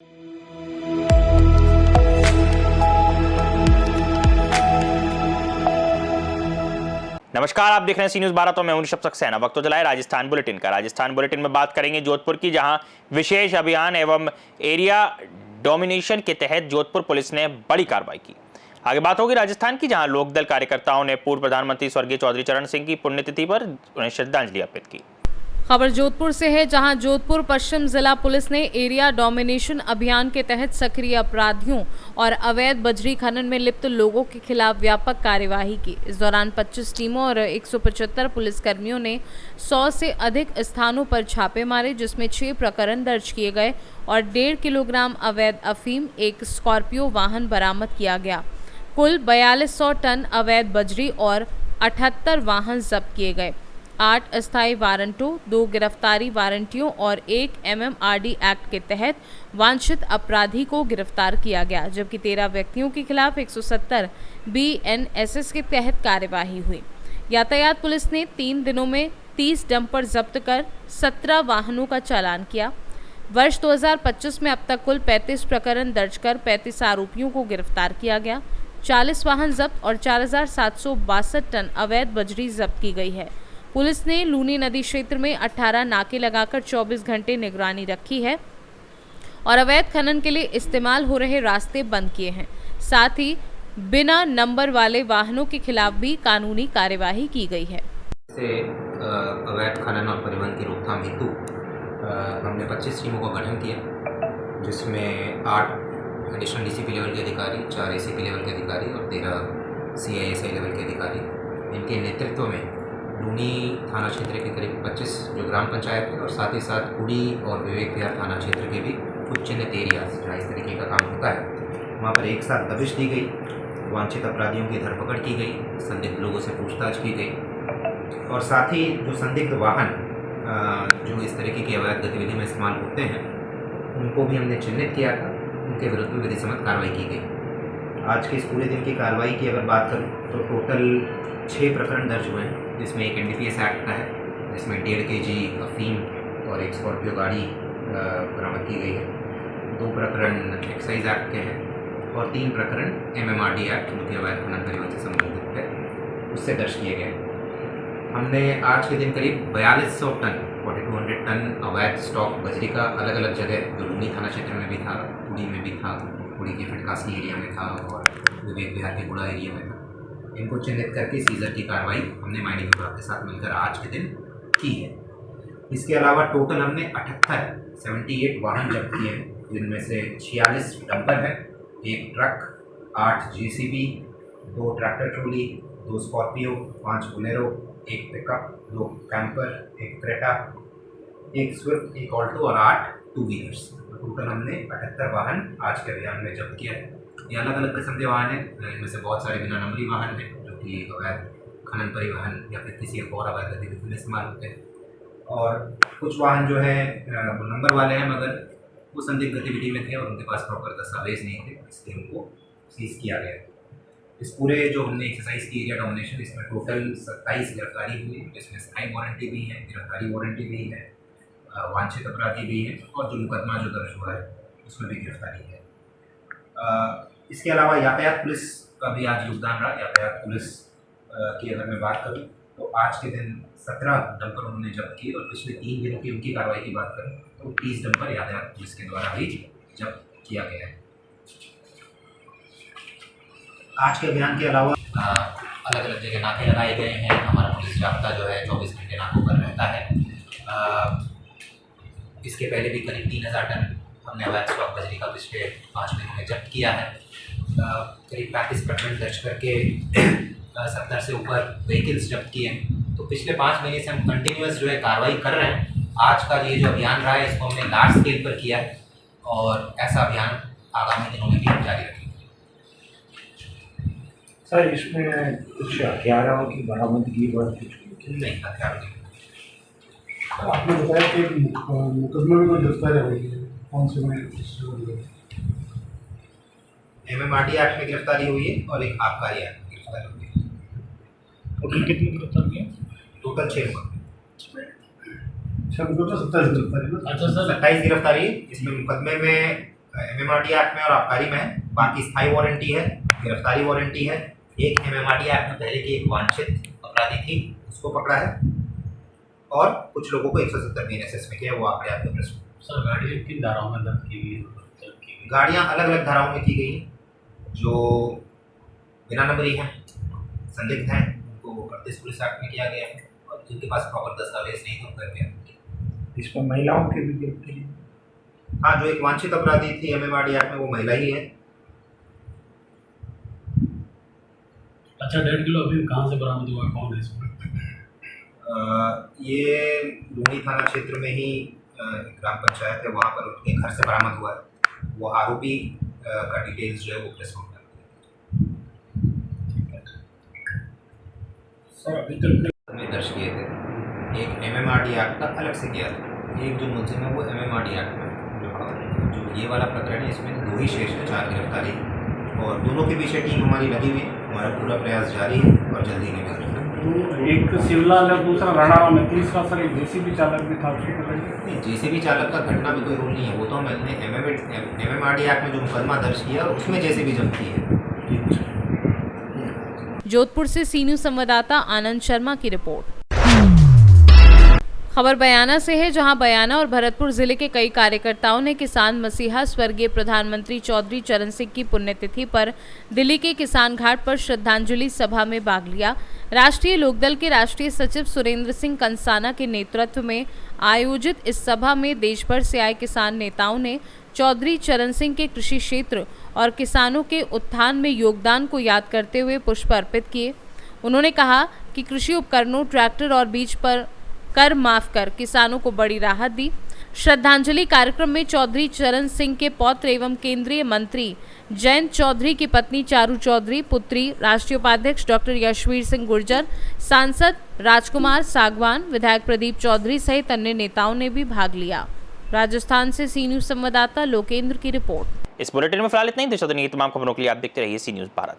नमस्कार, आप देख रहे हैं सी न्यूज़ 12। तो मैं हूं ऋषभ सक्सेना। वक्त तो चला है राजस्थान बुलेटिन का। राजस्थान बुलेटिन में बात करेंगे जोधपुर की, जहां विशेष अभियान एवं एरिया डोमिनेशन के तहत जोधपुर पुलिस ने बड़ी कार्रवाई की। आगे बात होगी राजस्थान की, जहां लोकदल कार्यकर्ताओं ने पूर्व प्रधानमंत्री स्वर्गीय चौधरी चरण सिंह की पुण्यतिथि पर उन्हें श्रद्धांजलि अर्पित की। खबर जोधपुर से है, जहां जोधपुर पश्चिम जिला पुलिस ने एरिया डोमिनेशन अभियान के तहत सक्रिय अपराधियों और अवैध बजरी खनन में लिप्त लोगों के खिलाफ व्यापक कार्यवाही की। इस दौरान 25 टीमों और 175 पुलिसकर्मियों ने 100 से अधिक स्थानों पर छापे मारे, जिसमें 6 प्रकरण दर्ज किए गए और 1.5 किलोग्राम अवैध अफीम, एक स्कॉर्पियो वाहन बरामद किया गया। कुल 4200 टन अवैध बजरी और 78 वाहन जब्त किए गए। 8 अस्थायी वारंटों, 2 गिरफ्तारी वारंटियों और 1 MMRD एक्ट के तहत वांछित अपराधी को गिरफ्तार किया गया, जबकि 13 व्यक्तियों के खिलाफ 170 BNSS के तहत कार्यवाही हुई। यातायात पुलिस ने 3 दिनों में 30 डंपर जब्त कर 17 वाहनों का चालान किया। वर्ष 2025 में अब तक कुल 35 प्रकरण दर्ज कर 35 आरोपियों को गिरफ्तार किया गया। 40 वाहन जब्त और 4762 टन अवैध बजरी जब्त की गई है। पुलिस ने लूनी नदी क्षेत्र में 18 नाके लगाकर 24 घंटे निगरानी रखी है और अवैध खनन के लिए इस्तेमाल हो रहे रास्ते बंद किए हैं। साथ ही बिना नंबर वाले वाहनों के खिलाफ भी कानूनी कार्यवाही की गई है। अवैध खनन और परिवहन की रोकथाम हेतु हमने 25 टीमों का गठन किया, जिसमें 8 एडिशनल DCP लेवल के अधिकारी, 4 ACP लेवल के अधिकारी और 13 CISI लेवल के अधिकारी। इनके नेतृत्व में लूनी थाना क्षेत्र के करीब 25 जो ग्राम पंचायत है और साथ ही साथ कुड़ी और विवेक विहार थाना क्षेत्र के भी कुछ चिन्हित एरियाज जहाँ इस तरीके का काम होता है, वहाँ पर एक साथ दबिश दी गई, वांछित अपराधियों की धरपकड़ की गई, संदिग्ध लोगों से पूछताछ की गई और साथ ही जो संदिग्ध वाहन जो इस तरीके की अवैध गतिविधि में इस्तेमाल होते हैं उनको भी हमने चिन्हित किया था। उनके विरुद्ध में विधि सम्मत कार्रवाई की गई। आज के इस पूरे दिन की कार्रवाई की अगर बात करूँ तो टोटल 6 प्रकरण दर्ज हुए हैं, जिसमें एक NDPS एक्ट का है, जिसमें 1.5 kg अफीम और एक स्कॉर्पियो गाड़ी बरामद की गई है। 2 प्रकरण एक्साइज एक्ट के हैं और 3 प्रकरण MMRD एक्ट जो कि अवैध खनन परिवहन से संबंधित है उससे दर्ज किए गए। हमने आज के दिन करीब 4200 टन 4200 टन अवैध स्टॉक बजरी का अलग अलग जगह, जो लूनी थाना क्षेत्र में भी था, कुड़ी में भी था, कुड़ी के फिटकासी एरिया में था और विवेक विहार के गुड़ा एरिया में था, इनको चिन्हित करके सीजर की कार्रवाई हमने माइनिंग विभाग के साथ मिलकर आज के दिन की है। इसके अलावा टोटल हमने 78 वाहन जब्त किए हैं, जिनमें से 46 डंपर है, 1 truck, 8 JCB, 2 tractor trolley, 2 Scorpio, 5 Bolero, 1 pickup, 2 camper, 1 Creta, 1 Swift, 1 Alto और 8 टू व्हीलर्स। टोटल हमने 78 वाहन आज के अभियान में जब्त किया है। ये अलग अलग किस्म के वाहन हैं, इनमें से बहुत सारे बिना नंबरी वाहन हैं जो कि अवैध खनन परिवहन या फिर किसी एक और अवैध गतिविधि में इस्तेमाल होते हैं, और कुछ वाहन जो है वो नंबर वाले हैं मगर वो संदिग्ध गतिविधि में थे और उनके पास प्रॉपर दस्तावेज नहीं थे, इसलिए उनको सीज किया गया। इस पूरे जो हमने एक्सरसाइज की एरिया डोमिनेशन, इसमें टोटल 27 गिरफ्तारी हुई, जिसमें स्थायी वारंटी भी है, गिरफ्तारी वारंटी भी है, वांछित अपराधी भी है और जो मुकदमा जो दर्ज हुआ है उसमें भी गिरफ्तारी है। इसके अलावा यातायात पुलिस का भी आज योगदान रहा। यातायात पुलिस की अगर मैं बात करूं तो आज के दिन 17 डंपर उन्होंने जब्त किए और पिछले 3 दिनों की उनकी कार्रवाई की बात करें तो 30 डंपर यातायात पुलिस के द्वारा भी जब्त किया गया है। आज के अभियान के अलावा अलग अलग जगह नाके लगाए गए हैं। हमारा पुलिस जाब्ता जो है 24 घंटे नाकों पर रहता है। इसके पहले भी करीब 3000 टन हमने अवैध स्टॉक बजरी का पिछले 5 महीनों में जब्त किया है। करीब 35 प्रकरण दर्ज करके 70 से ऊपर व्हीकल्स जब्त किए हैं। तो पिछले 5 महीने से हम कंटिन्यूस जो है कार्रवाई कर रहे हैं। आज का ये जो अभियान रहा है इसको हमने लार्ज स्केल पर किया है और ऐसा अभियान आगामी दिनों में भी हम जारी रखेंगे। सर, इसमें कुछ हथियारों की बरामदगी नहीं, हथियारों की आपने बताया कि मुकदमे में कोई गिरफ्तारी हुई है, कौन से में? MMRD एक्ट में गिरफ्तारी हुई है और एक आबकारी एक्ट में गिरफ्तारी हुई है। टोटल कितनी गिरफ्तार किए? टोटल 6 अच्छा, 27 गिरफ्तारी ना? अच्छा सर, 27 गिरफ्तारी। इसमें मुकदमे में MMRD एक्ट में और आबकारी में है, बाकी स्थायी वारंटी है, गिरफ्तारी वारंटी है। एक MMRD एक्ट में पहले की एक वांछित अपराधी थी, उसको पकड़ा है, और कुछ लोगों को 170 BNSS में किया, वो आंकड़े आपके प्रश्न। सर गाड़ियाँ किन धाराओं में दर्ज की गई है? गाड़ियाँ अलग अलग धाराओं में की गई हैं। जो बिना नंबरी हैं, संदिग्ध हैं, उनको 38 पुलिस एक्ट में किया गया है, और जिनके पास प्रॉपर दस्तावेज नहीं थे उनको MMRD। इस पर महिलाओं के भी गिरफ्तारी। हाँ, जो एक वांछित अपराधी थी MMRD एक्ट में, वो महिला ही है। अच्छा, 1.5 किलो अभी कहाँ से बरामद हुआ, कौन है इसमें? ये लूणी थाना क्षेत्र में ही ग्राम पंचायत है, वहाँ पर उनके घर से बरामद हुआ है। वो आरोपी का डिटेल्स जो है वो प्रेस में सर अभी तक दर्ज किए थे। एक MMRD एक्ट का अलग से किया था, एक जो मुलजिम है वो MMRD एक्ट में, जो ये वाला प्रकरण है इसमें 2 ही शेष है, 4 गिरफ्तारी, और दोनों के पीछे टीम हमारी लगी हुई है। हमारा पूरा प्रयास जारी है और जल्दी ही मिलेगा। एक शिमला और दूसरा रणावा में, तीसरा सर एक JCB चालक भी था, उसको पकड़िए। नहीं, JCB चालक का घटना में कोई रोल नहीं है, वो तो हमने MMRD एक्ट में जो मुकदमा दर्ज किया उसमें JCB जब्ती है। जोधपुर से सी न्यूज़ संवाददाता आनंद शर्मा की रिपोर्ट। खबर बयाना से है, जहां बयाना और भरतपुर जिले के कई कार्यकर्ताओं ने किसान मसीहा स्वर्गीय प्रधानमंत्री चौधरी चरण सिंह की पुण्यतिथि पर दिल्ली के किसान घाट पर श्रद्धांजलि सभा में भाग लिया। राष्ट्रीय लोकदल के राष्ट्रीय सचिव सुरेंद्र सिंह कंसाना के नेतृत्व में आयोजित इस सभा में देश भर से आए किसान नेताओं ने चौधरी चरण सिंह के कृषि क्षेत्र और किसानों के उत्थान में योगदान को याद करते हुए पुष्प अर्पित किए। उन्होंने कहा कि कृषि उपकरणों, ट्रैक्टर और बीज पर कर माफ कर किसानों को बड़ी राहत दी। श्रद्धांजलि कार्यक्रम में चौधरी चरण सिंह के पौत्र एवं केंद्रीय मंत्री जयंत चौधरी की पत्नी चारू चौधरी, पुत्री राष्ट्रीय उपाध्यक्ष डॉक्टर यशवीर सिंह गुर्जर, सांसद राजकुमार सागवान, विधायक प्रदीप चौधरी सहित अन्य नेताओं ने भी भाग लिया। राजस्थान से सी न्यूज़ संवाददाता लोकेंद्र की रिपोर्ट। इस बुलेटिन में फिलहाल इतना ही। देश और दुनिया की तमाम खबरों के लिए आप देखते रहिए सी न्यूज़ भारत।